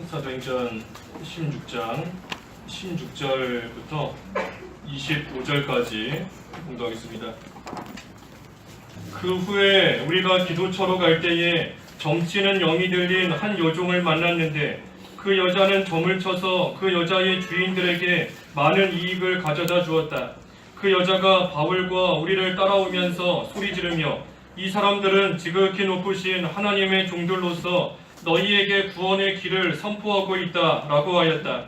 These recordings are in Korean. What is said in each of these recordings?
사도행전 16장 16절부터 25절까지 공부하겠습니다. 그 후에 우리가 기도처로 갈 때에 점치는 영이 들린 한 여종을 만났는데 그 여자는 점을 쳐서 그 여자의 주인들에게 많은 이익을 가져다 주었다. 그 여자가 바울과 우리를 따라오면서 소리 지르며 이 사람들은 지극히 높으신 하나님의 종들로서 너희에게 구원의 길을 선포하고 있다 라고 하였다.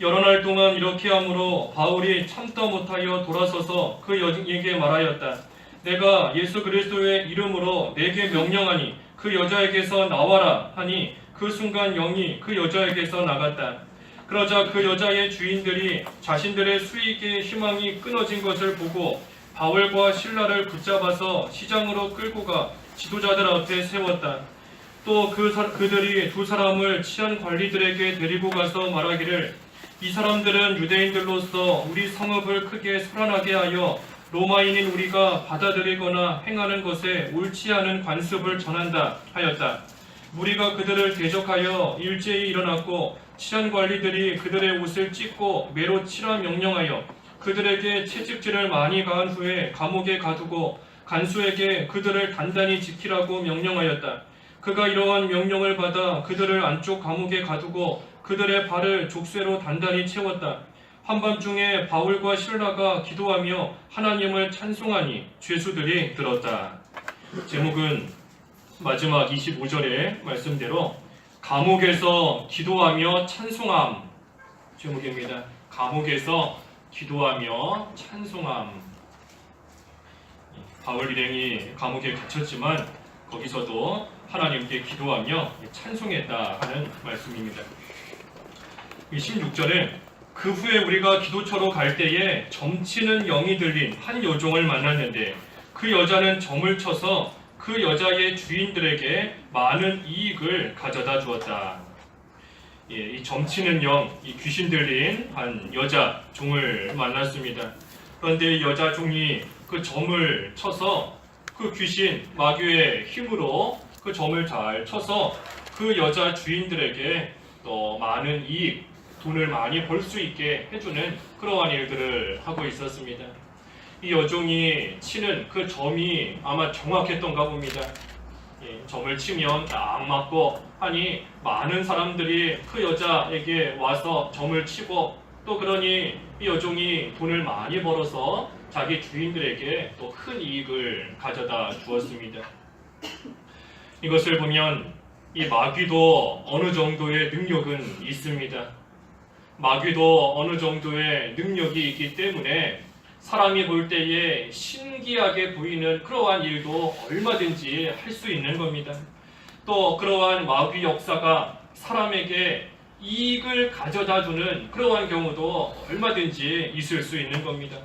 여러 날 동안 이렇게 하므로 바울이 참다 못하여 돌아서서 그 여자에게 말하였다. 내가 예수 그리스도의 이름으로 내게 명령하니 그 여자에게서 나와라 하니 그 순간 영이 그 여자에게서 나갔다. 그러자 그 여자의 주인들이 자신들의 수익의 희망이 끊어진 것을 보고 바울과 실라를 붙잡아서 시장으로 끌고 가 지도자들 앞에 세웠다. 또 그들이 두 사람을 치안 관리들에게 데리고 가서 말하기를 이 사람들은 유대인들로서 우리 성읍을 크게 소란하게 하여 로마인인 우리가 받아들이거나 행하는 것에 옳지 않은 관습을 전한다 하였다. 무리가 그들을 대적하여 일제히 일어났고 치안 관리들이 그들의 옷을 찢고 매로 치라 명령하여 그들에게 채찍질을 많이 가한 후에 감옥에 가두고 간수에게 그들을 단단히 지키라고 명령하였다. 그가 이러한 명령을 받아 그들을 안쪽 감옥에 가두고 그들의 발을 족쇄로 단단히 채웠다. 한밤중에 바울과 실라가 기도하며 하나님을 찬송하니 죄수들이 들었다. 제목은 마지막 25절의 말씀대로 감옥에서 기도하며 찬송함 제목입니다. 감옥에서 기도하며 찬송함. 바울 일행이 감옥에 갇혔지만 거기서도 하나님께 기도하며 찬송했다 하는 말씀입니다. 16절에 그 후에 우리가 기도처로 갈 때에 점치는 영이 들린 한 여종을 만났는데 그 여자는 점을 쳐서 그 여자의 주인들에게 많은 이익을 가져다 주었다. 이 점치는 영, 이 귀신 들린 한 여자 종을 만났습니다. 그런데 이 여자 종이 그 점을 쳐서 그 귀신 마귀의 힘으로 그 점을 잘 쳐서 그 여자 주인들에게 또 많은 이익, 돈을 많이 벌 수 있게 해주는 그러한 일들을 하고 있었습니다. 이 여종이 치는 그 점이 아마 정확했던가 봅니다. 점을 치면 딱 맞고 하니 많은 사람들이 그 여자에게 와서 점을 치고 또 그러니 이 여종이 돈을 많이 벌어서 자기 주인들에게 또 큰 이익을 가져다 주었습니다. 이것을 보면 이 마귀도 어느 정도의 능력은 있습니다. 마귀도 어느 정도의 능력이 있기 때문에 사람이 볼 때에 신기하게 보이는 그러한 일도 얼마든지 할 수 있는 겁니다. 또 그러한 마귀 역사가 사람에게 이익을 가져다 주는 그러한 경우도 얼마든지 있을 수 있는 겁니다.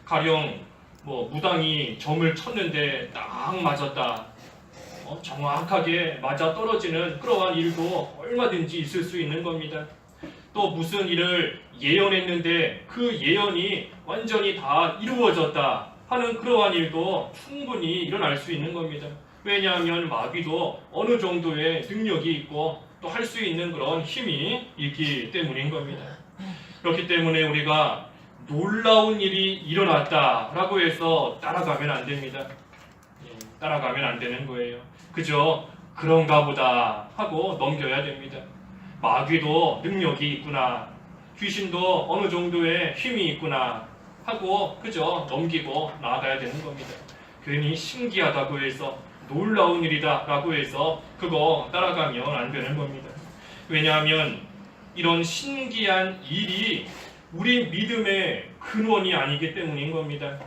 가령 무당이 점을 쳤는데 딱 맞았다. 정확하게 맞아 떨어지는 그러한 일도 얼마든지 있을 수 있는 겁니다. 또 무슨 일을 예언했는데 그 예언이 완전히 다 이루어졌다 하는 그러한 일도 충분히 일어날 수 있는 겁니다. 왜냐하면 마귀도 어느 정도의 능력이 있고 또 할 수 있는 그런 힘이 있기 때문인 겁니다. 그렇기 때문에 우리가 놀라운 일이 일어났다라고 해서 따라가면 안 됩니다. 따라가면 안 되는 거예요. 그저 그런가 보다 하고 넘겨야 됩니다. 마귀도 능력이 있구나, 귀신도 어느 정도의 힘이 있구나 하고 그저 넘기고 나아가야 되는 겁니다. 괜히 신기하다고 해서 놀라운 일이다 라고 해서 그거 따라가면 안 되는 겁니다. 왜냐하면 이런 신기한 일이 우리 믿음의 근원이 아니기 때문인 겁니다.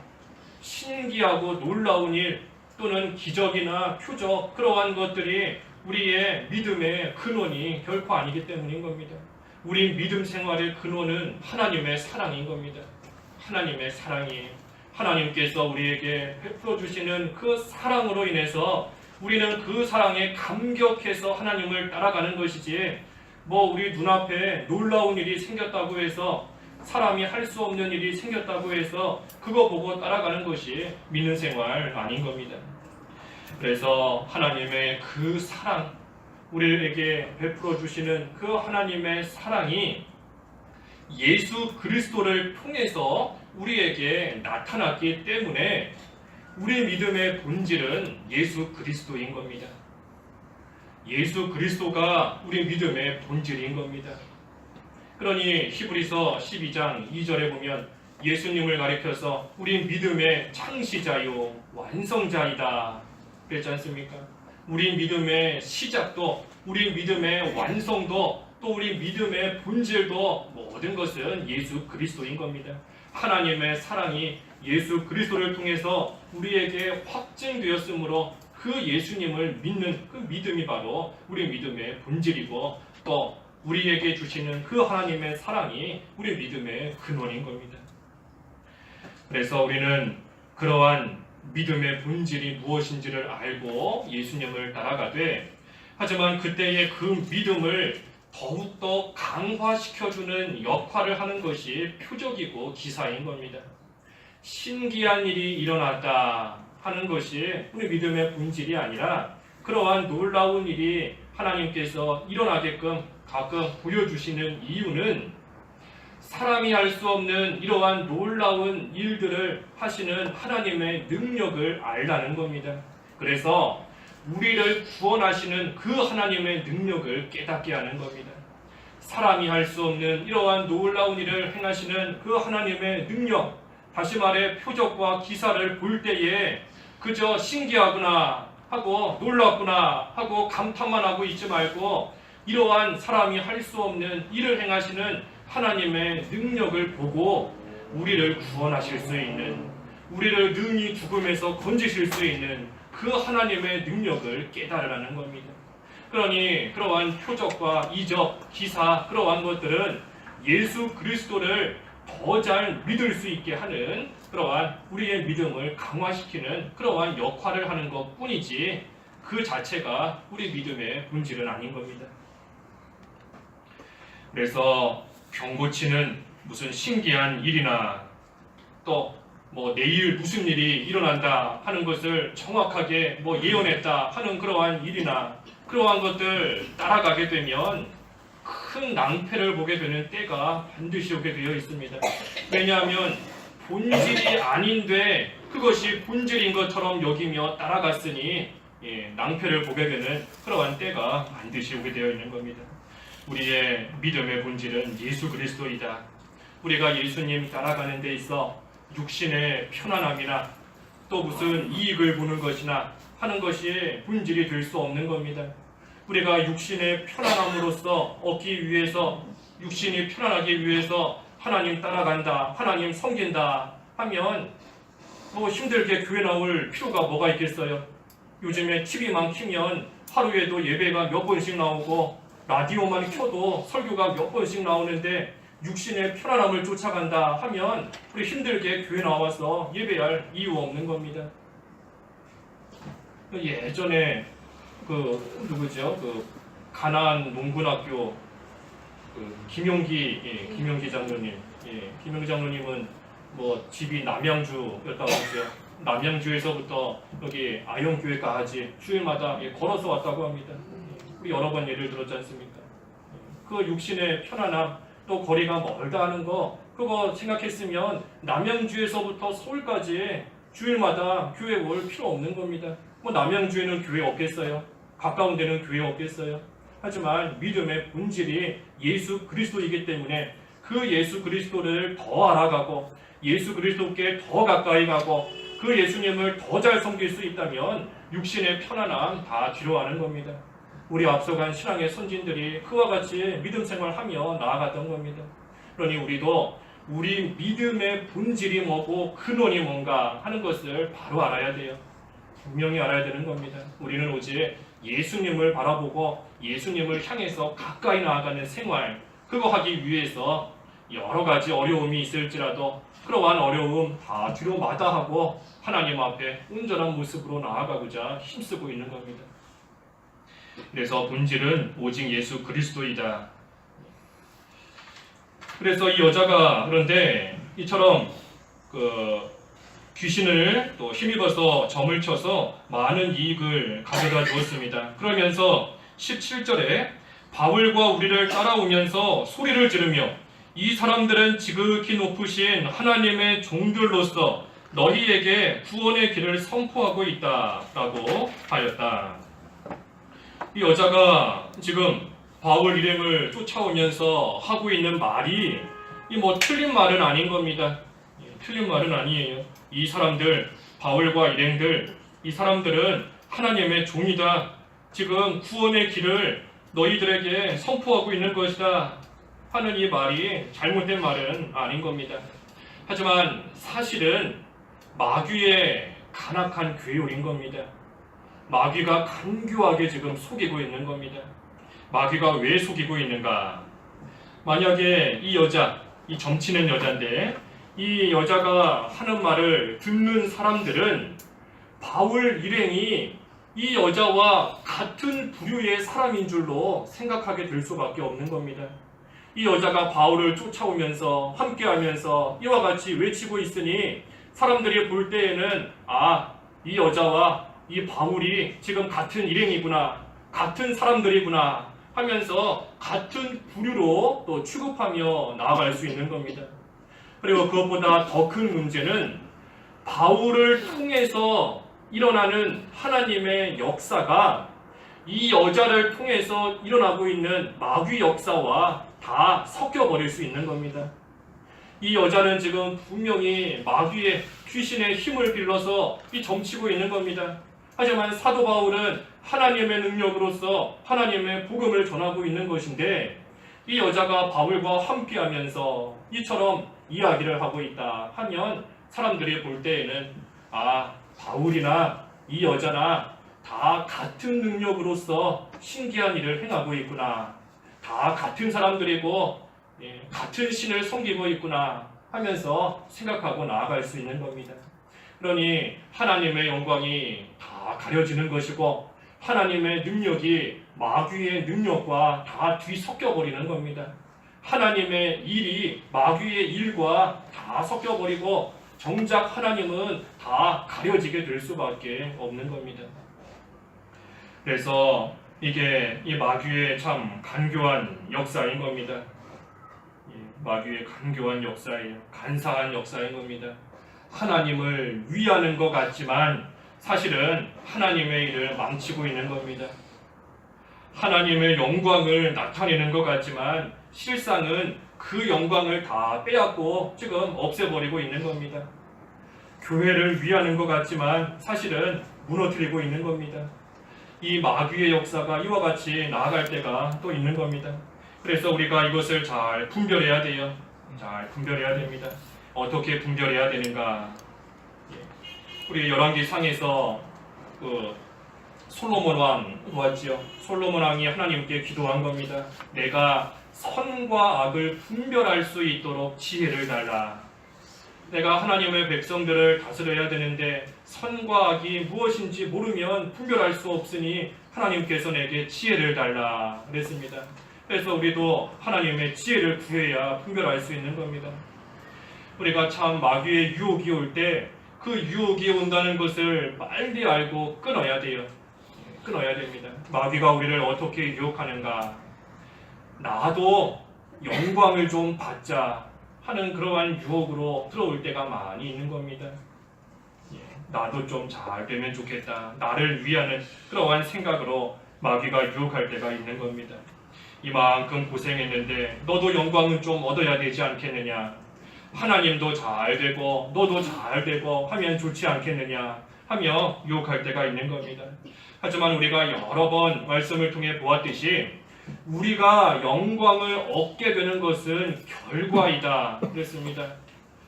신기하고 놀라운 일 또는 기적이나 표적 그러한 것들이 우리의 믿음의 근원이 결코 아니기 때문인 겁니다. 우리 믿음 생활의 근원은 하나님의 사랑인 겁니다. 하나님의 사랑이에요. 하나님께서 우리에게 베풀어 주시는 그 사랑으로 인해서 우리는 그 사랑에 감격해서 하나님을 따라가는 것이지 우리 눈앞에 놀라운 일이 생겼다고 해서 사람이 할 수 없는 일이 생겼다고 해서 그거 보고 따라가는 것이 믿는 생활 아닌 겁니다. 그래서 하나님의 그 사랑, 우리에게 베풀어 주시는 그 하나님의 사랑이 예수 그리스도를 통해서 우리에게 나타났기 때문에 우리 믿음의 본질은 예수 그리스도인 겁니다. 예수 그리스도가 우리 믿음의 본질인 겁니다. 그러니 히브리서 12장 2절에 보면 예수님을 가리켜서 우리 믿음의 창시자요 완성자이다 그랬지 않습니까? 우리 믿음의 시작도, 우리 믿음의 완성도, 또 우리 믿음의 본질도 모든 것은 예수 그리스도인 겁니다. 하나님의 사랑이 예수 그리스도를 통해서 우리에게 확증되었으므로 그 예수님을 믿는 그 믿음이 바로 우리 믿음의 본질이고, 또 우리에게 주시는 그 하나님의 사랑이 우리 믿음의 근원인 겁니다. 그래서 우리는 그러한 믿음의 본질이 무엇인지를 알고 예수님을 따라가되, 하지만 그때의 그 믿음을 더욱더 강화시켜주는 역할을 하는 것이 표적이고 기사인 겁니다. 신기한 일이 일어났다 하는 것이 우리 믿음의 본질이 아니라, 그러한 놀라운 일이 하나님께서 일어나게끔 가끔 보여주시는 이유는 사람이 할 수 없는 이러한 놀라운 일들을 하시는 하나님의 능력을 알라는 겁니다. 그래서 우리를 구원하시는 그 하나님의 능력을 깨닫게 하는 겁니다. 사람이 할 수 없는 이러한 놀라운 일을 행하시는 그 하나님의 능력, 다시 말해 표적과 기사를 볼 때에 그저 신기하구나 하고 놀랍구나 하고 감탄만 하고 있지 말고, 이러한 사람이 할 수 없는 일을 행하시는 하나님의 능력을 보고 우리를 구원하실 수 있는, 우리를 능히 죽음에서 건지실 수 있는 그 하나님의 능력을 깨달으라는 겁니다. 그러니 그러한 표적과 이적, 기사, 그러한 것들은 예수 그리스도를 더 잘 믿을 수 있게 하는 그러한 우리의 믿음을 강화시키는 그러한 역할을 하는 것 뿐이지, 그 자체가 우리 믿음의 본질은 아닌 겁니다. 그래서 병 고치는 무슨 신기한 일이나 또 내일 무슨 일이 일어난다 하는 것을 정확하게 예언했다 하는 그러한 일이나 그러한 것들 따라가게 되면 큰 낭패를 보게 되는 때가 반드시 오게 되어 있습니다. 왜냐하면 본질이 아닌데 그것이 본질인 것처럼 여기며 따라갔으니 낭패를 보게 되는 그러한 때가 반드시 오게 되어 있는 겁니다. 우리의 믿음의 본질은 예수 그리스도이다. 우리가 예수님 따라가는 데 있어 육신의 편안함이나 또 무슨 이익을 보는 것이나 하는 것이 본질이 될 수 없는 겁니다. 우리가 육신의 편안함으로써 얻기 위해서, 육신이 편안하기 위해서 하나님 따라간다, 하나님 섬긴다 하면 힘들게 교회 나올 필요가 뭐가 있겠어요? 요즘에 TV만 키면 하루에도 예배가 몇 번씩 나오고 라디오만 켜도 설교가 몇 번씩 나오는데, 육신의 편안함을 쫓아간다 하면 우리 힘들게 교회 나와서 예배할 이유 없는 겁니다. 예전에 가나안 농군학교 김용기 장로님, 김용기 장로님은 집이 남양주였다고 하죠. 남양주에서부터 여기 아영교회까지 주일마다 걸어서 왔다고 합니다. 우리 여러 번 예를 들었지 않습니까? 그 육신의 편안함, 또 거리가 멀다 하는 거, 그거 생각했으면 남양주에서부터 서울까지 주일마다 교회 올 필요 없는 겁니다. 남양주에는 교회 없겠어요? 가까운 데는 교회 없겠어요? 하지만 믿음의 본질이 예수 그리스도이기 때문에 그 예수 그리스도를 더 알아가고 예수 그리스도께 더 가까이 가고 그 예수님을 더 잘 섬길 수 있다면 육신의 편안함 다 뒤로하는 겁니다. 우리 앞서간 신앙의 선진들이 그와 같이 믿음 생활하며 나아갔던 겁니다. 그러니 우리도 우리 믿음의 본질이 뭐고 근원이 뭔가 하는 것을 바로 알아야 돼요. 분명히 알아야 되는 겁니다. 우리는 오직 예수님을 바라보고 예수님을 향해서 가까이 나아가는 생활, 그거 하기 위해서 여러 가지 어려움이 있을지라도 그러한 어려움 다 뒤로 마다하고 하나님 앞에 온전한 모습으로 나아가고자 힘쓰고 있는 겁니다. 그래서 본질은 오직 예수 그리스도이다. 그래서 이 여자가 그런데 이처럼 귀신을 또 힘입어서 점을 쳐서 많은 이익을 가져다 주었습니다. 그러면서 17절에 바울과 우리를 따라오면서 소리를 지르며 이 사람들은 지극히 높으신 하나님의 종들로서 너희에게 구원의 길을 선포하고 있다라고 하였다. 이 여자가 지금 바울 일행을 쫓아오면서 하고 있는 말이 틀린 말은 아닌 겁니다. 틀린 말은 아니에요. 이 사람들, 바울과 일행들, 이 사람들은 하나님의 종이다. 지금 구원의 길을 너희들에게 선포하고 있는 것이다 하는 이 말이 잘못된 말은 아닌 겁니다. 하지만 사실은 마귀의 간악한 괴율인 겁니다. 마귀가 간교하게 지금 속이고 있는 겁니다. 마귀가 왜 속이고 있는가? 만약에 이 여자, 이 점치는 여자인데 이 여자가 하는 말을 듣는 사람들은 바울 일행이 이 여자와 같은 부류의 사람인 줄로 생각하게 될 수밖에 없는 겁니다. 이 여자가 바울을 쫓아오면서 함께하면서 이와 같이 외치고 있으니 사람들이 볼 때에는 이 여자와 이 바울이 지금 같은 일행이구나, 같은 사람들이구나 하면서 같은 부류로 또 취급하며 나아갈 수 있는 겁니다. 그리고 그것보다 더 큰 문제는 바울을 통해서 일어나는 하나님의 역사가 이 여자를 통해서 일어나고 있는 마귀 역사와 다 섞여버릴 수 있는 겁니다. 이 여자는 지금 분명히 마귀의 귀신의 힘을 빌려서 점치고 있는 겁니다. 하지만 사도 바울은 하나님의 능력으로서 하나님의 복음을 전하고 있는 것인데 이 여자가 바울과 함께하면서 이처럼 이야기를 하고 있다 하면 사람들이 볼 때에는 바울이나 이 여자나 다 같은 능력으로서 신기한 일을 행하고 있구나, 다 같은 사람들이고 같은 신을 섬기고 있구나 하면서 생각하고 나아갈 수 있는 겁니다. 그러니 하나님의 영광이 다 가려지는 것이고 하나님의 능력이 마귀의 능력과 다 뒤섞여버리는 겁니다. 하나님의 일이 마귀의 일과 다 섞여버리고 정작 하나님은 다 가려지게 될 수밖에 없는 겁니다. 그래서 이게 이 마귀의 참 간교한 역사인 겁니다. 마귀의 간교한 역사예요. 간사한 역사인 겁니다. 하나님을 위하는 것 같지만 사실은 하나님의 일을 망치고 있는 겁니다. 하나님의 영광을 나타내는 것 같지만 실상은 그 영광을 다 빼앗고 지금 없애버리고 있는 겁니다. 교회를 위하는 것 같지만 사실은 무너뜨리고 있는 겁니다. 이 마귀의 역사가 이와 같이 나아갈 때가 또 있는 겁니다. 그래서 우리가 이것을 잘 분별해야 돼요. 잘 분별해야 됩니다. 어떻게 분별해야 되는가? 우리 열왕기상에서 솔로몬 왕 보았지요. 솔로몬 왕이 하나님께 기도한 겁니다. 내가 선과 악을 분별할 수 있도록 지혜를 달라. 내가 하나님의 백성들을 다스려야 되는데 선과 악이 무엇인지 모르면 분별할 수 없으니 하나님께서 내게 지혜를 달라 그랬습니다. 그래서 우리도 하나님의 지혜를 구해야 분별할 수 있는 겁니다. 우리가 참 마귀의 유혹이 올 때 그 유혹이 온다는 것을 빨리 알고 끊어야 돼요. 끊어야 됩니다. 마귀가 우리를 어떻게 유혹하는가? 나도 영광을 좀 받자 하는 그러한 유혹으로 들어올 때가 많이 있는 겁니다. 나도 좀 잘 되면 좋겠다. 나를 위하는 그러한 생각으로 마귀가 유혹할 때가 있는 겁니다. 이만큼 고생했는데 너도 영광은 좀 얻어야 되지 않겠느냐? 하나님도 잘 되고 너도 잘 되고 하면 좋지 않겠느냐 하며 유혹할 때가 있는 겁니다. 하지만 우리가 여러 번 말씀을 통해 보았듯이 우리가 영광을 얻게 되는 것은 결과이다 그랬습니다.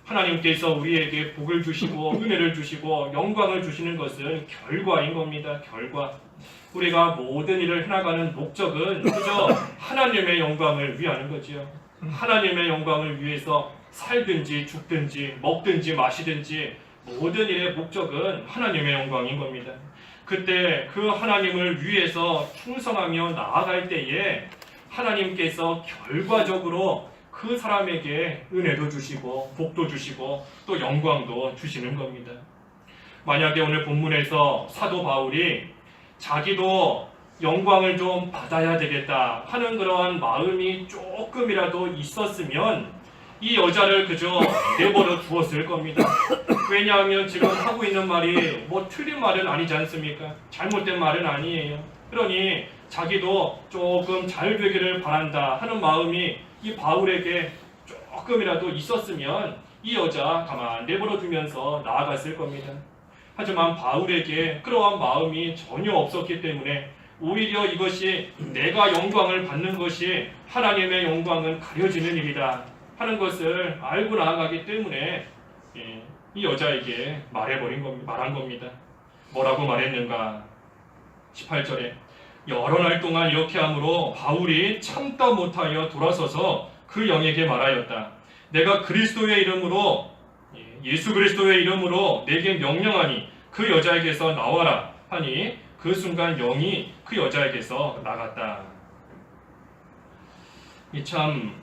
하나님께서 우리에게 복을 주시고 은혜를 주시고 영광을 주시는 것은 결과인 겁니다. 결과. 우리가 모든 일을 해나가는 목적은 그저 하나님의 영광을 위하는 거지요. 하나님의 영광을 위해서 살든지 죽든지 먹든지 마시든지 모든 일의 목적은 하나님의 영광인 겁니다. 그때 그 하나님을 위해서 충성하며 나아갈 때에 하나님께서 결과적으로 그 사람에게 은혜도 주시고 복도 주시고 또 영광도 주시는 겁니다. 만약에 오늘 본문에서 사도 바울이 자기도 영광을 좀 받아야 되겠다 하는 그러한 마음이 조금이라도 있었으면 이 여자를 그저 내버려 두었을 겁니다. 왜냐하면 지금 하고 있는 말이 뭐 틀린 말은 아니지 않습니까? 잘못된 말은 아니에요. 그러니 자기도 조금 잘 되기를 바란다 하는 마음이 이 바울에게 조금이라도 있었으면 이 여자 가만 내버려 두면서 나아갔을 겁니다. 하지만 바울에게 그러한 마음이 전혀 없었기 때문에 오히려 이것이 내가 영광을 받는 것이 하나님의 영광은 가려지는 일이다 하는 것을 알고 나아가기 때문에 이 여자에게 말한 겁니다. 뭐라고 말했는가? 18절에 여러 날 동안 이렇게 함으로 바울이 참다 못하여 돌아서서 그 영에게 말하였다. 내가 그리스도의 이름으로 예수 그리스도의 이름으로 내게 명령하니 그 여자에게서 나와라 하니 그 순간 영이 그 여자에게서 나갔다. 이 참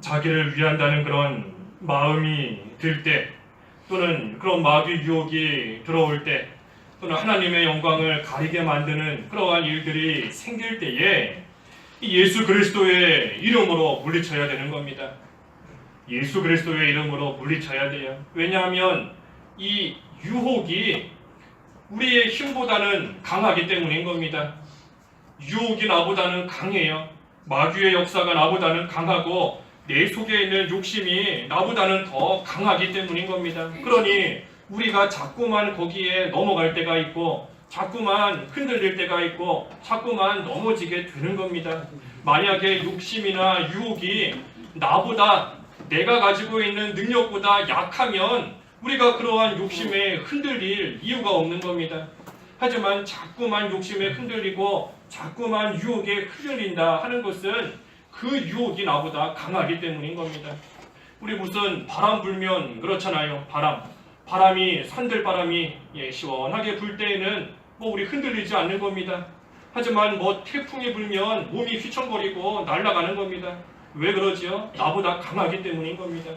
자기를 위한다는 그런 마음이 들 때, 또는 그런 마귀 유혹이 들어올 때, 또는 하나님의 영광을 가리게 만드는 그러한 일들이 생길 때에 예수 그리스도의 이름으로 물리쳐야 되는 겁니다. 예수 그리스도의 이름으로 물리쳐야 돼요. 왜냐하면 이 유혹이 우리의 힘보다는 강하기 때문인 겁니다. 유혹이 나보다는 강해요. 마귀의 역사가 나보다는 강하고 내 속에 있는 욕심이 나보다는 더 강하기 때문인 겁니다. 그러니 우리가 자꾸만 거기에 넘어갈 때가 있고 자꾸만 흔들릴 때가 있고 자꾸만 넘어지게 되는 겁니다. 만약에 욕심이나 유혹이 나보다 내가 가지고 있는 능력보다 약하면 우리가 그러한 욕심에 흔들릴 이유가 없는 겁니다. 하지만 자꾸만 욕심에 흔들리고 자꾸만 유혹에 흔들린다 하는 것은 그 유혹이 나보다 강하기 때문인 겁니다. 우리 무슨 바람 불면 그렇잖아요. 바람이 산들바람이 시원하게 불 때에는 뭐 우리 흔들리지 않는 겁니다. 하지만 뭐 태풍이 불면 몸이 휘청거리고 날아가는 겁니다. 왜 그러지요? 나보다 강하기 때문인 겁니다.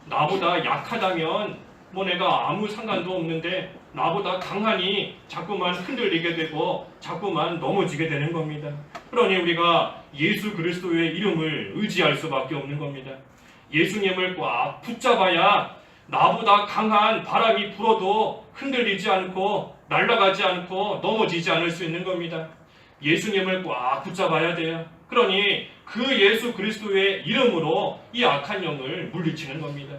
나보다 약하다면 뭐 내가 아무 상관도 없는데 나보다 강하니 자꾸만 흔들리게 되고 자꾸만 넘어지게 되는 겁니다. 그러니 우리가 예수 그리스도의 이름을 의지할 수밖에 없는 겁니다. 예수님을 꽉 붙잡아야 나보다 강한 바람이 불어도 흔들리지 않고 날아가지 않고 넘어지지 않을 수 있는 겁니다. 예수님을 꽉 붙잡아야 돼요. 그러니 그 예수 그리스도의 이름으로 이 악한 영을 물리치는 겁니다.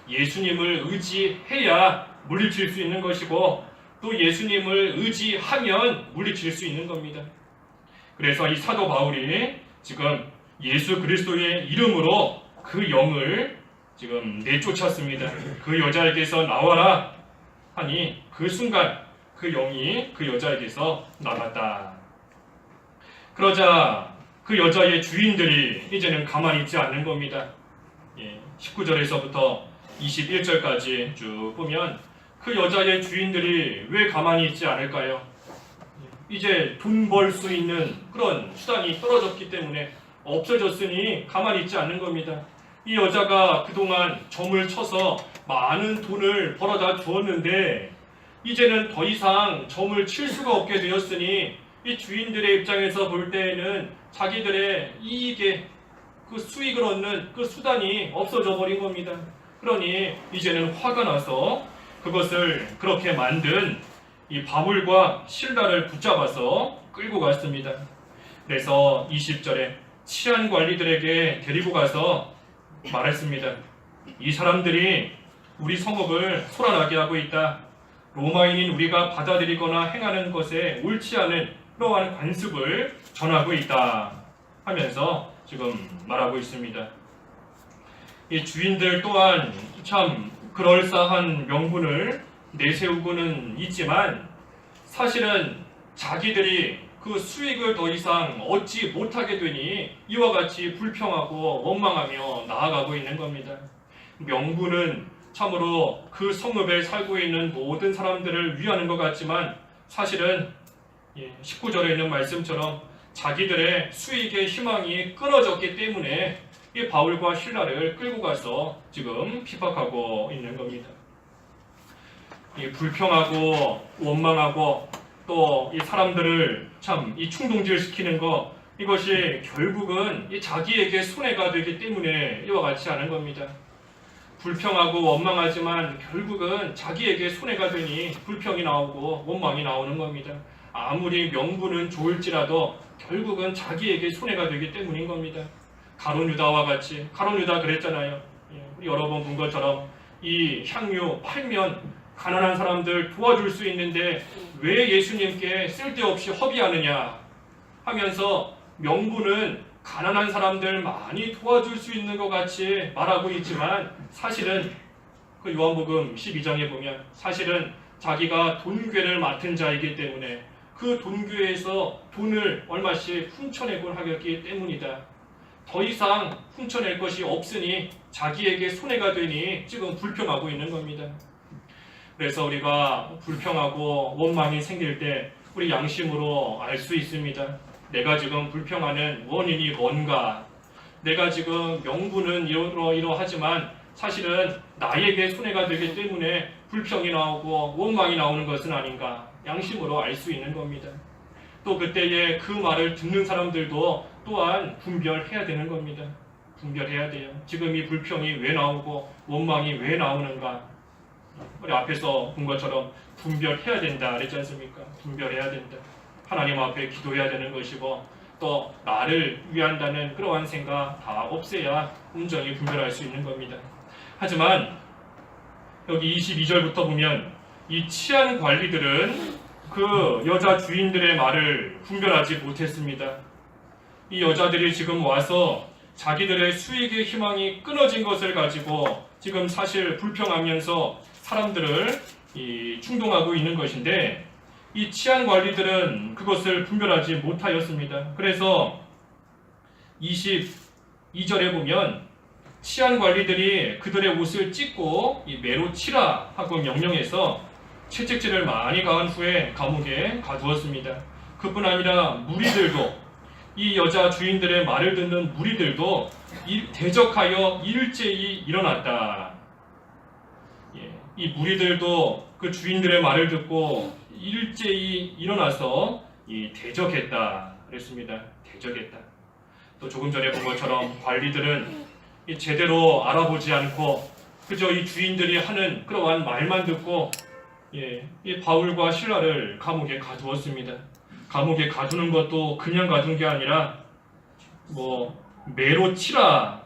예수님을 의지해야 물리칠 수 있는 것이고 또 예수님을 의지하면 물리칠 수 있는 겁니다. 그래서 이 사도 바울이 지금 예수 그리스도의 이름으로 그 영을 지금 내쫓았습니다. 그 여자에게서 나와라 하니 그 순간 그 영이 그 여자에게서 나갔다. 그러자 그 여자의 주인들이 이제는 가만히 있지 않는 겁니다. 19절에서부터 21절까지 쭉 보면 그 여자의 주인들이 왜 가만히 있지 않을까요? 이제 돈 벌 수 있는 그런 수단이 떨어졌기 때문에 없어졌으니 가만히 있지 않는 겁니다. 이 여자가 그동안 점을 쳐서 많은 돈을 벌어다 주었는데 이제는 더 이상 점을 칠 수가 없게 되었으니 이 주인들의 입장에서 볼 때에는 자기들의 이익에 그 수익을 얻는 그 수단이 없어져 버린 겁니다. 그러니 이제는 화가 나서 그것을 그렇게 만든 이 바울과 실라를 붙잡아서 끌고 갔습니다. 그래서 20절에 치안 관리들에게 데리고 가서 말했습니다. 이 사람들이 우리 성읍을 소란하게 하고 있다. 로마인인 우리가 받아들이거나 행하는 것에 옳지 않은 그러한 관습을 전하고 있다 하면서 지금 말하고 있습니다. 이 주인들 또한 참 그럴싸한 명분을 내세우고는 있지만 사실은 자기들이 그 수익을 더 이상 얻지 못하게 되니 이와 같이 불평하고 원망하며 나아가고 있는 겁니다. 명분은 참으로 그 성읍에 살고 있는 모든 사람들을 위하는 것 같지만 사실은 19절에 있는 말씀처럼 자기들의 수익의 희망이 끊어졌기 때문에 이 바울과 실라를 끌고 가서 지금 핍박하고 있는 겁니다. 이 불평하고 원망하고 또 이 사람들을 참 이 충동질시키는 거, 이것이 결국은 이 자기에게 손해가 되기 때문에 이와 같이 하는 겁니다. 불평하고 원망하지만 결국은 자기에게 손해가 되니 불평이 나오고 원망이 나오는 겁니다. 아무리 명분은 좋을지라도 결국은 자기에게 손해가 되기 때문인 겁니다. 가룟 유다와 같이, 가룟 유다 그랬잖아요. 우리 여러 번 본 것처럼 이 향유 팔면 가난한 사람들 도와줄 수 있는데 왜 예수님께 쓸데없이 허비하느냐 하면서 명분은 가난한 사람들 많이 도와줄 수 있는 것 같이 말하고 있지만 사실은 그 요한복음 12장에 보면 사실은 자기가 돈괴를 맡은 자이기 때문에 그 돈괴에서 돈을 얼마씩 훔쳐내곤 하였기 때문이다. 더 이상 훔쳐낼 것이 없으니 자기에게 손해가 되니 지금 불평하고 있는 겁니다. 그래서 우리가 불평하고 원망이 생길 때 우리 양심으로 알 수 있습니다. 내가 지금 불평하는 원인이 뭔가, 내가 지금 명분은 이러하지만 사실은 나에게 손해가 되기 때문에 불평이 나오고 원망이 나오는 것은 아닌가, 양심으로 알 수 있는 겁니다. 또 그때에 그 말을 듣는 사람들도 또한 분별해야 되는 겁니다. 분별해야 돼요. 지금 이 불평이 왜 나오고 원망이 왜 나오는가, 우리 앞에서 본 것처럼 분별해야 된다 그랬지 않습니까? 분별해야 된다. 하나님 앞에 기도해야 되는 것이고 또 나를 위한다는 그러한 생각 다 없애야 온전히 분별할 수 있는 겁니다. 하지만 여기 22절부터 보면 이 치안 관리들은 그 여자 주인들의 말을 분별하지 못했습니다. 이 여자들이 지금 와서 자기들의 수익의 희망이 끊어진 것을 가지고 지금 사실 불평하면서 사람들을 충동하고 있는 것인데 이 치안 관리들은 그것을 분별하지 못하였습니다. 그래서 22절에 보면 치안 관리들이 그들의 옷을 찢고 매로 치라 하고 명령해서 채찍질을 많이 가한 후에 감옥에 가두었습니다. 그뿐 아니라 무리들도, 이 여자 주인들의 말을 듣는 무리들도 대적하여 일제히 일어났다. 이 무리들도 그 주인들의 말을 듣고 일제히 일어나서 대적했다 그랬습니다. 대적했다. 또 조금 전에 본 것처럼 관리들은 제대로 알아보지 않고 그저 이 주인들이 하는 그러한 말만 듣고 이 바울과 실라를 감옥에 가두었습니다. 감옥에 가두는 것도 그냥 가둔 게 아니라 매로 치라,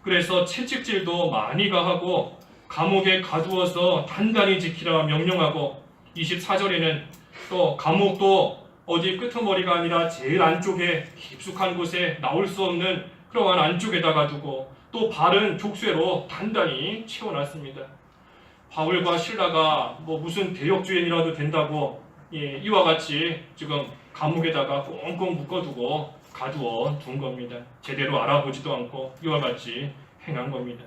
그래서 채찍질도 많이 가하고 감옥에 가두어서 단단히 지키라 명령하고 24절에는 또 감옥도 어디 끄트머리가 아니라 제일 안쪽에 깊숙한 곳에 나올 수 없는 그러한 안쪽에다가 두고 또 발은 족쇄로 단단히 채워놨습니다. 바울과 실라가 무슨 대역죄인이라도 된다고 이와 같이 지금 감옥에다가 꽁꽁 묶어두고 가두어 둔 겁니다. 제대로 알아보지도 않고 이와 같이 행한 겁니다.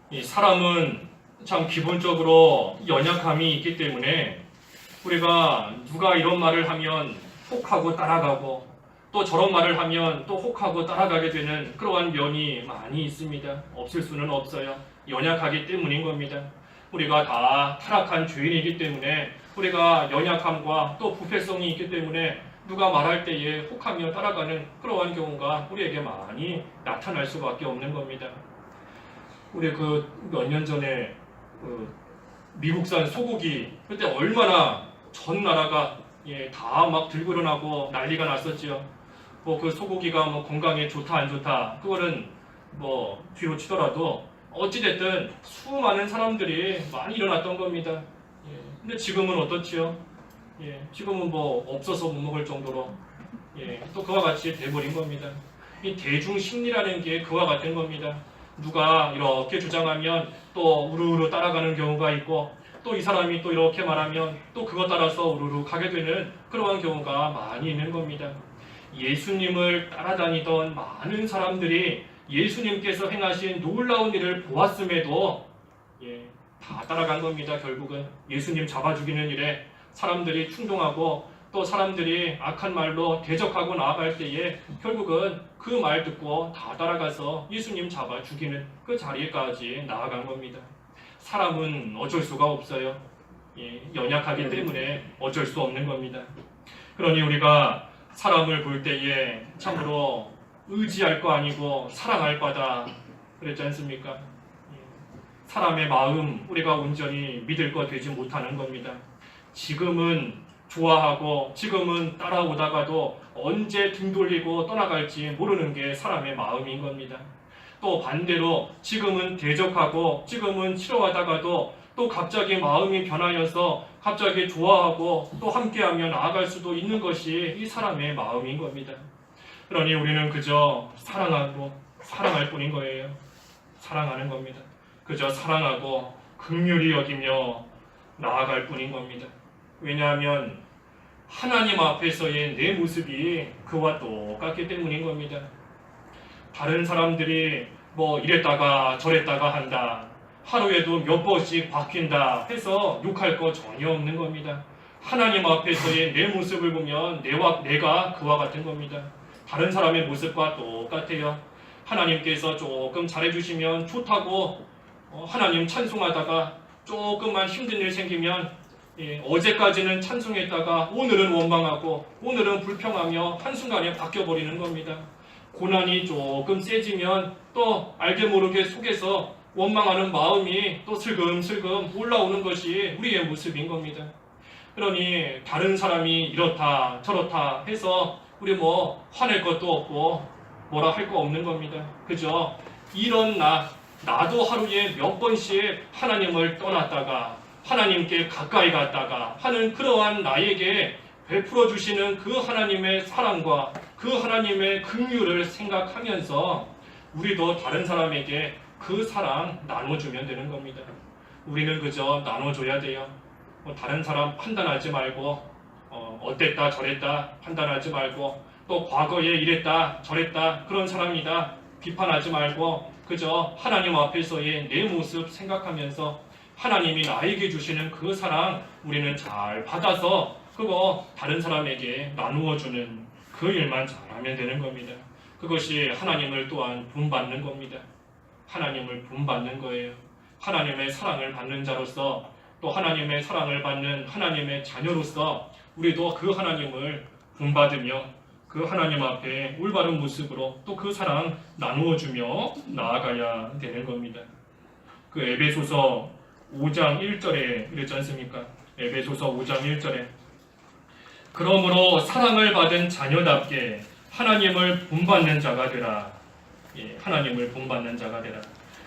이 사람은 참 기본적으로 연약함이 있기 때문에 우리가 누가 이런 말을 하면 혹하고 따라가고 또 저런 말을 하면 또 혹하고 따라가게 되는 그러한 면이 많이 있습니다. 없을 수는 없어요. 연약하기 때문인 겁니다. 우리가 다 타락한 죄인이기 때문에 우리가 연약함과 또 부패성이 있기 때문에 누가 말할 때에 혹하며 따라가는 그러한 경우가 우리에게 많이 나타날 수밖에 없는 겁니다. 우리 몇 년 전에 미국산 소고기, 그때 얼마나 전 나라가 다 막 들고 일어나고 난리가 났었지요. 그 소고기가 건강에 좋다 안 좋다 그거는 뒤로 치더라도 어찌됐든 수많은 사람들이 많이 일어났던 겁니다. 근데 지금은 어떻지요? 지금은 없어서 못 먹을 정도로 또 그와 같이 돼버린 겁니다. 이 대중 심리라는 게 그와 같은 겁니다. 누가 이렇게 주장하면 또 우르르 따라가는 경우가 있고 또 이 사람이 또 이렇게 말하면 또 그것 따라서 우르르 가게 되는 그러한 경우가 많이 있는 겁니다. 예수님을 따라다니던 많은 사람들이 예수님께서 행하신 놀라운 일을 보았음에도 다 따라간 겁니다. 결국은 예수님 잡아 죽이는 일에 사람들이 충동하고 또 사람들이 악한 말로 대적하고 나아갈 때에 결국은 그 말 듣고 다 따라가서 예수님 잡아 죽이는 그 자리까지 나아간 겁니다. 사람은 어쩔 수가 없어요. 연약하기 때문에 어쩔 수 없는 겁니다. 그러니 우리가 사람을 볼 때에 참으로 의지할 거 아니고 사랑할 바다 그랬지 않습니까? 사람의 마음 우리가 온전히 믿을 거 되지 못하는 겁니다. 지금은 좋아하고 지금은 따라오다가도 언제 등 돌리고 떠나갈지 모르는 게 사람의 마음인 겁니다. 또 반대로 지금은 대적하고 지금은 싫어하다가도 또 갑자기 마음이 변하여서 갑자기 좋아하고 또 함께하며 나아갈 수도 있는 것이 이 사람의 마음인 겁니다. 그러니 우리는 그저 사랑하고 사랑할 뿐인 거예요. 사랑하는 겁니다. 그저 사랑하고 긍휼히 여기며 나아갈 뿐인 겁니다. 왜냐하면 하나님 앞에서의 내 모습이 그와 똑같기 때문인 겁니다. 다른 사람들이 뭐 이랬다가 저랬다가 한다, 하루에도 몇 번씩 바뀐다 해서 욕할 거 전혀 없는 겁니다. 하나님 앞에서의 내 모습을 보면 내가 그와 같은 겁니다. 다른 사람의 모습과 똑같아요. 하나님께서 조금 잘해주시면 좋다고 하나님 찬송하다가 조금만 힘든 일 생기면 어제까지는 찬송했다가 오늘은 원망하고 오늘은 불평하며 한순간에 바뀌어버리는 겁니다. 고난이 조금 세지면 또 알게 모르게 속에서 원망하는 마음이 또 슬금슬금 올라오는 것이 우리의 모습인 겁니다. 그러니 다른 사람이 이렇다 저렇다 해서 우리 뭐 화낼 것도 없고 뭐라 할 거 없는 겁니다. 그저 이런 나도 하루에 몇 번씩 하나님을 떠났다가 하나님께 가까이 갔다가 하는 그러한 나에게 베풀어 주시는 그 하나님의 사랑과 그 하나님의 긍휼을 생각하면서 우리도 다른 사람에게 그 사랑 나눠주면 되는 겁니다. 우리는 그저 나눠줘야 돼요. 다른 사람 판단하지 말고 어땠다 저랬다 판단하지 말고 또 과거에 이랬다 저랬다 그런 사람이다 비판하지 말고 그저 하나님 앞에서의 내 모습 생각하면서 하나님이 나에게 주시는 그 사랑 우리는 잘 받아서 그거 다른 사람에게 나누어주는 그 일만 잘하면 되는 겁니다. 그것이 하나님을 또한 본받는 겁니다. 하나님을 본받는 거예요. 하나님의 사랑을 받는 자로서 또 하나님의 사랑을 받는 하나님의 자녀로서 우리도 그 하나님을 본받으며 그 하나님 앞에 올바른 모습으로 또 그 사랑 나누어주며 나아가야 되는 겁니다. 그 에베소서 5장 1절에 그랬지 않습니까? 에베소서 5장 1절에 그러므로 사랑을 받은 자녀답게 하나님을 본받는 자가 되라. 하나님을 본받는 자가 되라.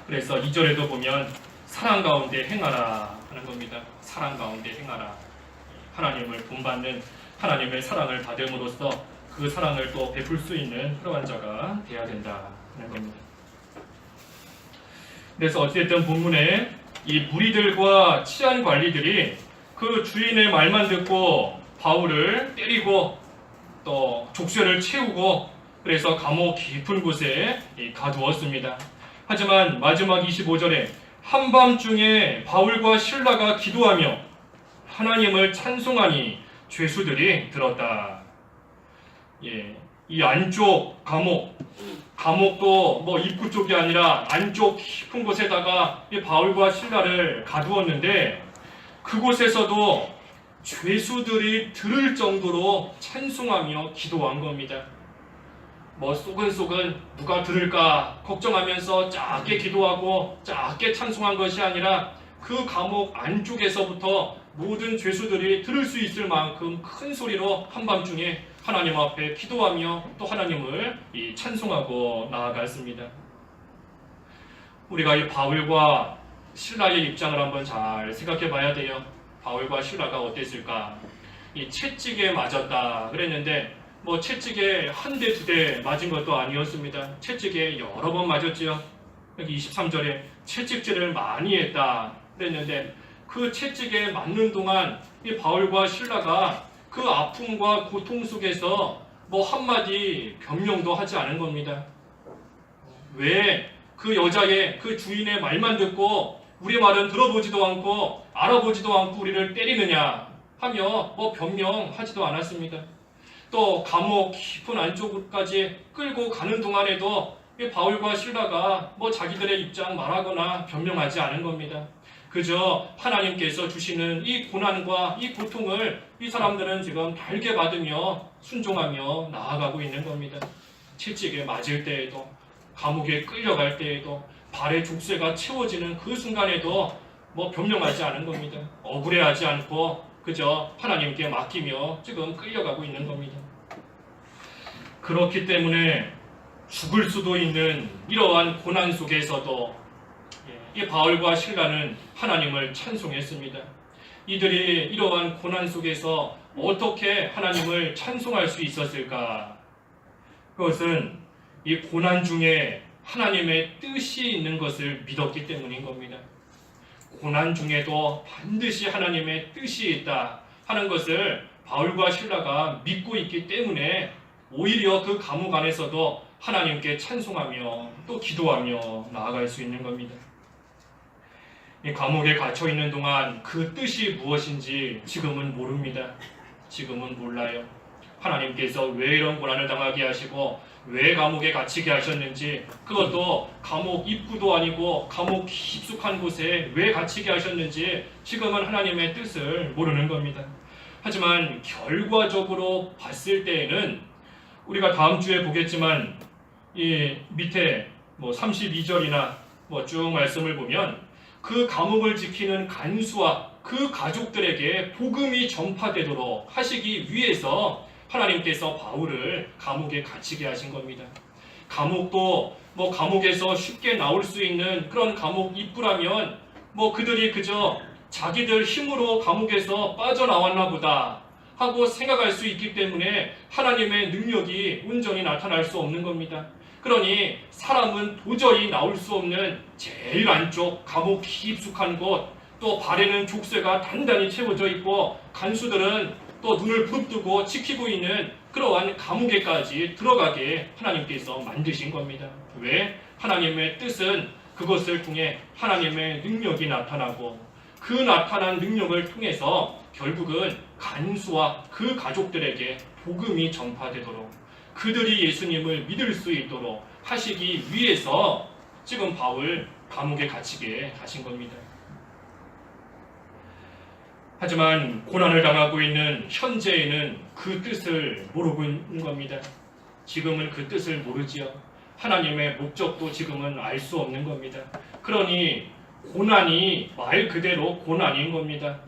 그래서 2절에도 보면 사랑 가운데 행하라 하는 겁니다. 사랑 가운데 행하라. 하나님을 본받는 하나님의 사랑을 받음으로써 그 사랑을 또 베풀 수 있는 그러한 자가 되어야 된다 하는 겁니다. 그래서 어쨌든 본문에 이 무리들과 치안 관리들이 그 주인의 말만 듣고 바울을 때리고 또 족쇄를 채우고 그래서 감옥 깊은 곳에 가두었습니다. 하지만 마지막 25절에 한밤중에 바울과 실라가 기도하며 하나님을 찬송하니 죄수들이 들었다. 이 안쪽 감옥도 뭐 입구 쪽이 아니라 안쪽 깊은 곳에다가 이 바울과 실라를 가두었는데 그곳에서도 죄수들이 들을 정도로 찬송하며 기도한 겁니다. 뭐 속은속은 누가 들을까 걱정하면서 작게 기도하고 작게 찬송한 것이 아니라 그 감옥 안쪽에서부터 모든 죄수들이 들을 수 있을 만큼 큰 소리로 한밤중에 하나님 앞에 기도하며 또 하나님을 찬송하고 나아갔습니다. 우리가 이 바울과 실라의 입장을 한번 잘 생각해 봐야 돼요. 바울과 실라가 어땠을까? 이 채찍에 맞았다 그랬는데 뭐 채찍에 한 대, 두 대 맞은 것도 아니었습니다. 채찍에 여러 번 맞았지요. 여기 23절에 채찍질을 많이 했다 그랬는데 그 채찍에 맞는 동안 이 바울과 실라가 그 아픔과 고통 속에서 뭐 한마디 변명도 하지 않은 겁니다. 왜 그 여자의 그 주인의 말만 듣고 우리 말은 들어보지도 않고 알아보지도 않고 우리를 때리느냐 하며 뭐 변명하지도 않았습니다. 또 감옥 깊은 안쪽까지 끌고 가는 동안에도 바울과 실라가 뭐 자기들의 입장 말하거나 변명하지 않은 겁니다. 그저 하나님께서 주시는 이 고난과 이 고통을 이 사람들은 지금 달게 받으며 순종하며 나아가고 있는 겁니다. 채찍에 맞을 때에도, 감옥에 끌려갈 때에도, 발의 족쇄가 채워지는 그 순간에도 변명하지 않은 겁니다. 억울해하지 않고 그저 하나님께 맡기며 지금 끌려가고 있는 겁니다. 그렇기 때문에 죽을 수도 있는 이러한 고난 속에서도 이 바울과 실라는 하나님을 찬송했습니다. 이들이 이러한 고난 속에서 어떻게 하나님을 찬송할 수 있었을까? 그것은 이 고난 중에 하나님의 뜻이 있는 것을 믿었기 때문인 겁니다. 고난 중에도 반드시 하나님의 뜻이 있다 하는 것을 바울과 실라가 믿고 있기 때문에 오히려 그 감옥 안에서도 하나님께 찬송하며 또 기도하며 나아갈 수 있는 겁니다. 이 감옥에 갇혀 있는 동안 그 뜻이 무엇인지 지금은 모릅니다. 지금은 몰라요. 하나님께서 왜 이런 고난을 당하게 하시고 왜 감옥에 갇히게 하셨는지, 그것도 감옥 입구도 아니고 감옥 깊숙한 곳에 왜 갇히게 하셨는지 지금은 하나님의 뜻을 모르는 겁니다. 하지만 결과적으로 봤을 때에는 우리가 다음 주에 보겠지만 이 밑에 32절이나 쭉 말씀을 보면 그 감옥을 지키는 간수와 그 가족들에게 복음이 전파되도록 하시기 위해서 하나님께서 바울을 감옥에 갇히게 하신 겁니다. 감옥도 감옥에서 쉽게 나올 수 있는 그런 감옥 입구라면 그들이 그저 자기들 힘으로 감옥에서 빠져나왔나 보다 하고 생각할 수 있기 때문에 하나님의 능력이 온전히 나타날 수 없는 겁니다. 그러니 사람은 도저히 나올 수 없는 제일 안쪽 감옥 깊숙한 곳, 또 발에는 족쇄가 단단히 채워져 있고 간수들은 또 눈을 붙들고 지키고 있는 그러한 감옥에까지 들어가게 하나님께서 만드신 겁니다. 왜? 하나님의 뜻은 그것을 통해 하나님의 능력이 나타나고 그 나타난 능력을 통해서 결국은 간수와 그 가족들에게 복음이 전파되도록 그들이 예수님을 믿을 수 있도록 하시기 위해서 지금 바울 감옥에 갇히게 하신 겁니다. 하지만 고난을 당하고 있는 현재에는 그 뜻을 모르고 있는 겁니다. 지금은 그 뜻을 모르지요. 하나님의 목적도 지금은 알 수 없는 겁니다. 그러니 고난이 말 그대로 고난인 겁니다.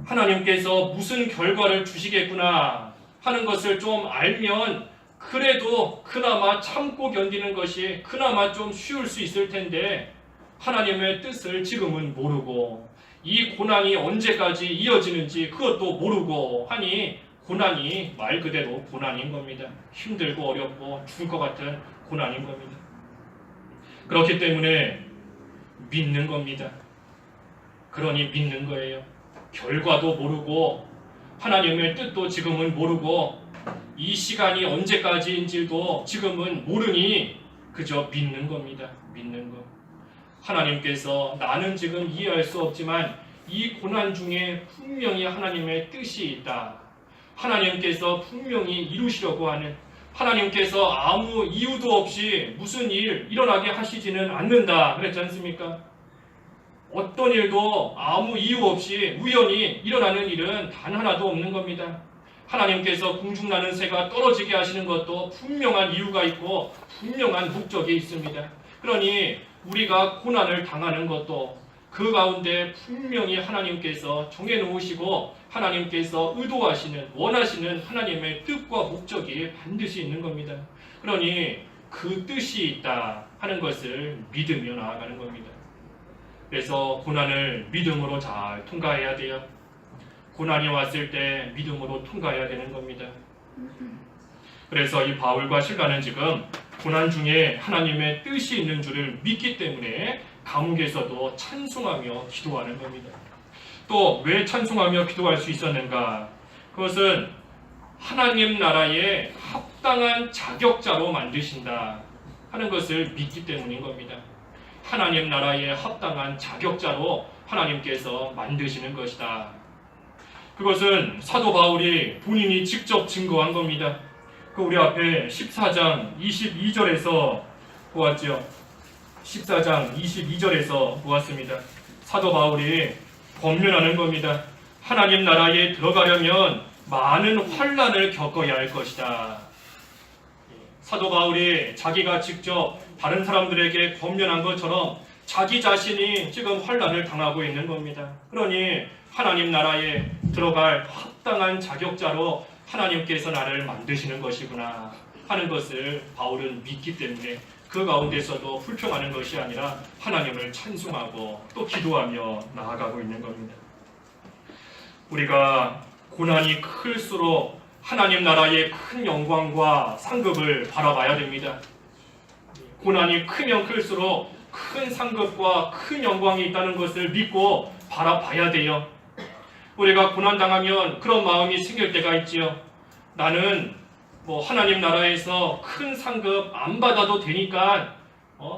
하나님께서 무슨 결과를 주시겠구나 하는 것을 좀 알면 그래도 그나마 참고 견디는 것이 그나마 좀 쉬울 수 있을 텐데 하나님의 뜻을 지금은 모르고 이 고난이 언제까지 이어지는지 그것도 모르고 하니 고난이 말 그대로 고난인 겁니다. 힘들고 어렵고 죽을 것 같은 고난인 겁니다. 그렇기 때문에 믿는 겁니다. 그러니 믿는 거예요. 결과도 모르고 하나님의 뜻도 지금은 모르고 이 시간이 언제까지인지도 지금은 모르니 그저 믿는 겁니다. 믿는 것. 하나님께서 나는 지금 이해할 수 없지만 이 고난 중에 분명히 하나님의 뜻이 있다. 하나님께서 분명히 이루시려고 하는, 하나님께서 아무 이유도 없이 무슨 일 일어나게 하시지는 않는다 그랬지 않습니까? 어떤 일도 아무 이유 없이 우연히 일어나는 일은 단 하나도 없는 겁니다. 하나님께서 궁중나는 새가 떨어지게 하시는 것도 분명한 이유가 있고 분명한 목적이 있습니다. 그러니 우리가 고난을 당하는 것도 그 가운데 분명히 하나님께서 정해놓으시고 하나님께서 의도하시는, 원하시는 하나님의 뜻과 목적이 반드시 있는 겁니다. 그러니 그 뜻이 있다 하는 것을 믿으며 나아가는 겁니다. 그래서 고난을 믿음으로 잘 통과해야 돼요. 고난이 왔을 때 믿음으로 통과해야 되는 겁니다. 그래서 이 바울과 실라는 지금 고난 중에 하나님의 뜻이 있는 줄을 믿기 때문에 감옥에서도 찬송하며 기도하는 겁니다. 또 왜 찬송하며 기도할 수 있었는가? 그것은 하나님 나라의 합당한 자격자로 만드신다 하는 것을 믿기 때문인 겁니다. 하나님 나라의 합당한 자격자로 하나님께서 만드시는 것이다. 그것은 사도 바울이 본인이 직접 증거한 겁니다. 그 우리 앞에 14장 22절에서 보았죠. 14장 22절에서 보았습니다. 사도 바울이 권면하는 겁니다. 하나님 나라에 들어가려면 많은 환난을 겪어야 할 것이다. 사도 바울이 자기가 직접 다른 사람들에게 권면한 것처럼 자기 자신이 지금 환난을 당하고 있는 겁니다. 그러니 하나님 나라에 들어갈 합당한 자격자로 하나님께서 나를 만드시는 것이구나 하는 것을 바울은 믿기 때문에 그 가운데서도 불평하는 것이 아니라 하나님을 찬송하고 또 기도하며 나아가고 있는 겁니다. 우리가 고난이 클수록 하나님 나라의 큰 영광과 상급을 바라봐야 됩니다. 고난이 크면 클수록 큰 상급과 큰 영광이 있다는 것을 믿고 바라봐야 돼요. 우리가 고난당하면 그런 마음이 생길 때가 있지요. 나는 하나님 나라에서 큰 상급 안 받아도 되니까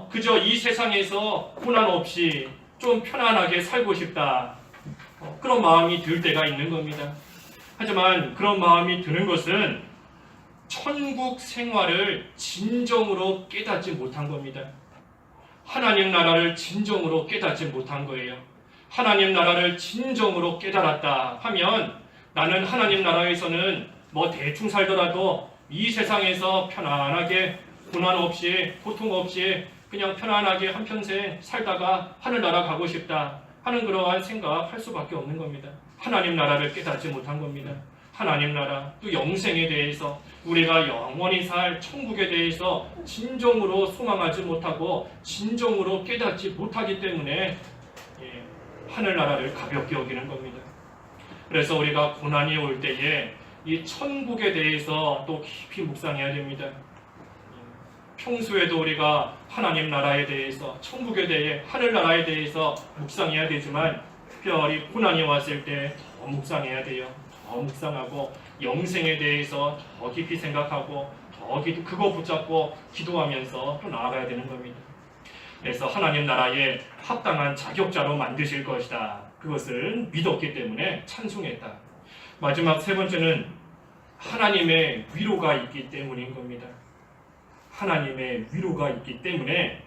그저 이 세상에서 고난 없이 좀 편안하게 살고 싶다. 그런 마음이 들 때가 있는 겁니다. 하지만 그런 마음이 드는 것은 천국 생활을 진정으로 깨닫지 못한 겁니다. 하나님 나라를 진정으로 깨닫지 못한 거예요. 하나님 나라를 진정으로 깨달았다 하면 나는 하나님 나라에서는 대충 살더라도 이 세상에서 편안하게 고난 없이 고통 없이 그냥 편안하게 한평생 살다가 하늘나라 가고 싶다 하는 그러한 생각할 수밖에 없는 겁니다. 하나님 나라를 깨닫지 못한 겁니다. 하나님 나라 또 영생에 대해서 우리가 영원히 살 천국에 대해서 진정으로 소망하지 못하고 진정으로 깨닫지 못하기 때문에 하늘나라를 가볍게 여기는 겁니다. 그래서 우리가 고난이 올 때에 이 천국에 대해서 또 깊이 묵상해야 됩니다. 평소에도 우리가 하나님 나라에 대해서 천국에 대해 하늘나라에 대해서 묵상해야 되지만 특별히 고난이 왔을 때 더 묵상해야 돼요. 더 묵상하고 영생에 대해서 더 깊이 생각하고 그거 붙잡고 기도하면서 또 나아가야 되는 겁니다. 그래서 하나님 나라에 합당한 자격자로 만드실 것이다. 그것을 믿었기 때문에 찬송했다. 마지막 세 번째는 하나님의 위로가 있기 때문인 겁니다. 하나님의 위로가 있기 때문에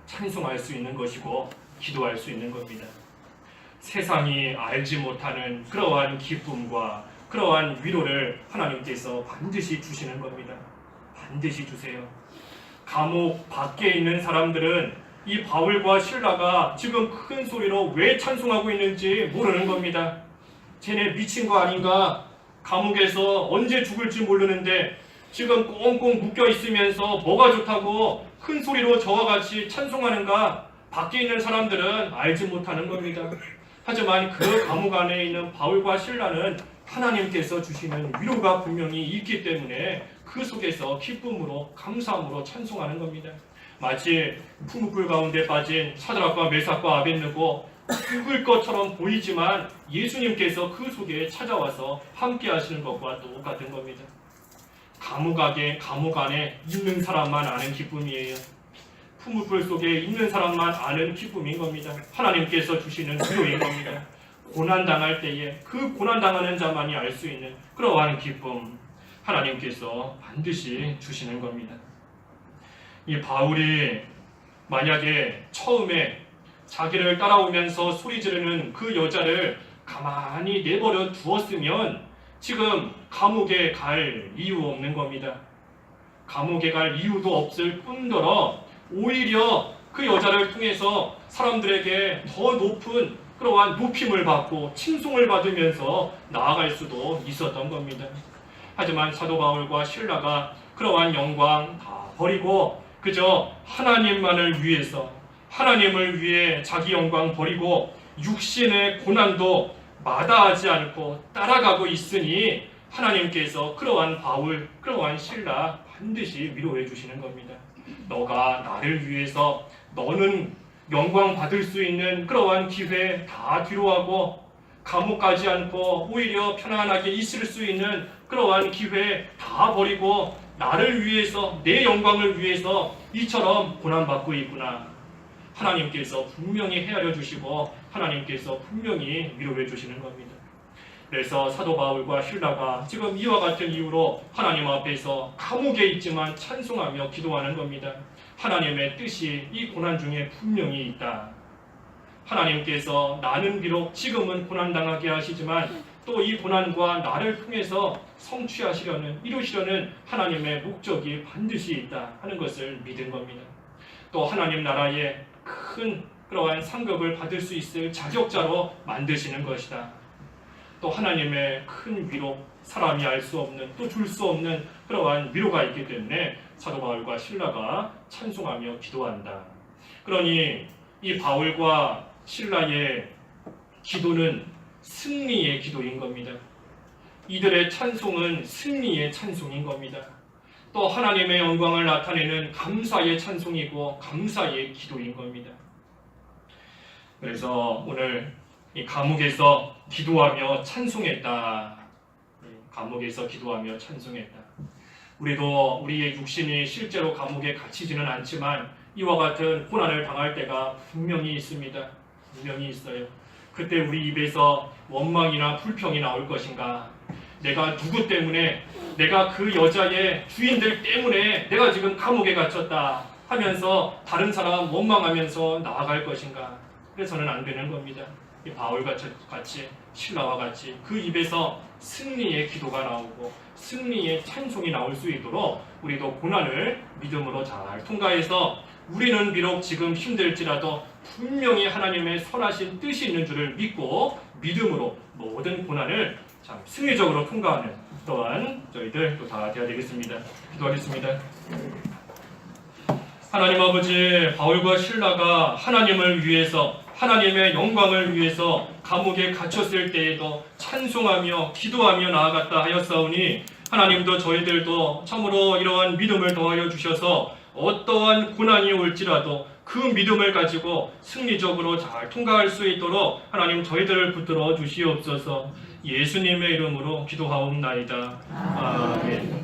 찬송할 수 있는 것이고 기도할 수 있는 겁니다. 세상이 알지 못하는 그러한 기쁨과 그러한 위로를 하나님께서 반드시 주시는 겁니다. 반드시 주세요. 감옥 밖에 있는 사람들은 이 바울과 실라가 지금 큰 소리로 왜 찬송하고 있는지 모르는 겁니다. 쟤네 미친 거 아닌가? 감옥에서 언제 죽을지 모르는데 지금 꽁꽁 묶여 있으면서 뭐가 좋다고 큰 소리로 저와 같이 찬송하는가? 밖에 있는 사람들은 알지 못하는 겁니다. 하지만 그 감옥 안에 있는 바울과 실라는 하나님께서 주시는 위로가 분명히 있기 때문에 그 속에서 기쁨으로 감사함으로 찬송하는 겁니다. 마치 풀무불 가운데 빠진 사드락과 메삭과 아벳느고 죽을 것처럼 보이지만 예수님께서 그 속에 찾아와서 함께 하시는 것과 똑같은 겁니다. 감옥 안에 있는 사람만 아는 기쁨이에요. 풀무불 속에 있는 사람만 아는 기쁨인 겁니다. 하나님께서 주시는 위로인 겁니다. 고난당할 때에 그 고난당하는 자만이 알 수 있는 그러한 기쁨 하나님께서 반드시 주시는 겁니다. 이 바울이 만약에 처음에 자기를 따라오면서 소리 지르는 그 여자를 가만히 내버려 두었으면 지금 감옥에 갈 이유 없는 겁니다. 감옥에 갈 이유도 없을 뿐더러 오히려 그 여자를 통해서 사람들에게 더 높은 그러한 높임을 받고 칭송을 받으면서 나아갈 수도 있었던 겁니다. 하지만 사도 바울과 실라가 그러한 영광 다 버리고 그저 하나님만을 위해서 하나님을 위해 자기 영광 버리고 육신의 고난도 마다하지 않고 따라가고 있으니 하나님께서 그러한 바울, 그러한 실라 반드시 위로해 주시는 겁니다. 너가 나를 위해서 너는 영광 받을 수 있는 그러한 기회 다 뒤로하고 감옥 가지 않고 오히려 편안하게 있을 수 있는 그러한 기회 다 버리고 나를 위해서 내 영광을 위해서 이처럼 고난받고 있구나. 하나님께서 분명히 헤아려 주시고 하나님께서 분명히 위로해 주시는 겁니다. 그래서 사도 바울과 실라가 지금 이와 같은 이유로 하나님 앞에서 감옥에 있지만 찬송하며 기도하는 겁니다. 하나님의 뜻이 이 고난 중에 분명히 있다. 하나님께서 나는 비록 지금은 고난당하게 하시지만 또 이 고난과 나를 통해서 성취하시려는, 이루시려는 하나님의 목적이 반드시 있다 하는 것을 믿은 겁니다. 또 하나님 나라의 큰 그러한 상급을 받을 수 있을 자격자로 만드시는 것이다. 또 하나님의 큰 위로, 사람이 알 수 없는, 또 줄 수 없는 그러한 위로가 있기 때문에 사도 바울과 실라가 찬송하며 기도한다. 그러니 이 바울과 실라의 기도는 승리의 기도인 겁니다. 이들의 찬송은 승리의 찬송인 겁니다. 또 하나님의 영광을 나타내는 감사의 찬송이고 감사의 기도인 겁니다. 그래서 오늘 이 감옥에서 기도하며 찬송했다. 감옥에서 기도하며 찬송했다. 우리도 우리의 육신이 실제로 감옥에 갇히지는 않지만 이와 같은 고난을 당할 때가 분명히 있습니다. 분명히 있어요. 그때 우리 입에서 원망이나 불평이 나올 것인가? 내가 누구 때문에, 내가 그 여자의 주인들 때문에 내가 지금 감옥에 갇혔다 하면서 다른 사람 원망하면서 나아갈 것인가? 그래서는 안 되는 겁니다. 이 바울과 같이, 실라와 같이 그 입에서 승리의 기도가 나오고 승리의 찬송이 나올 수 있도록 우리도 고난을 믿음으로 잘 통과해서 우리는 비록 지금 힘들지라도 분명히 하나님의 선하신 뜻이 있는 줄을 믿고 믿음으로 모든 고난을 참 승리적으로 통과하는 또한 저희들 또 다 되어야 되겠습니다. 기도하겠습니다. 하나님 아버지, 바울과 실라가 하나님을 위해서, 하나님의 영광을 위해서 감옥에 갇혔을 때에도 찬송하며 기도하며 나아갔다 하였사오니 하나님도 저희들도 참으로 이러한 믿음을 더하여 주셔서 어떠한 고난이 올지라도 그 믿음을 가지고 승리적으로 잘 통과할 수 있도록 하나님 저희들을 붙들어 주시옵소서. 예수님의 이름으로 기도하옵나이다. 아멘.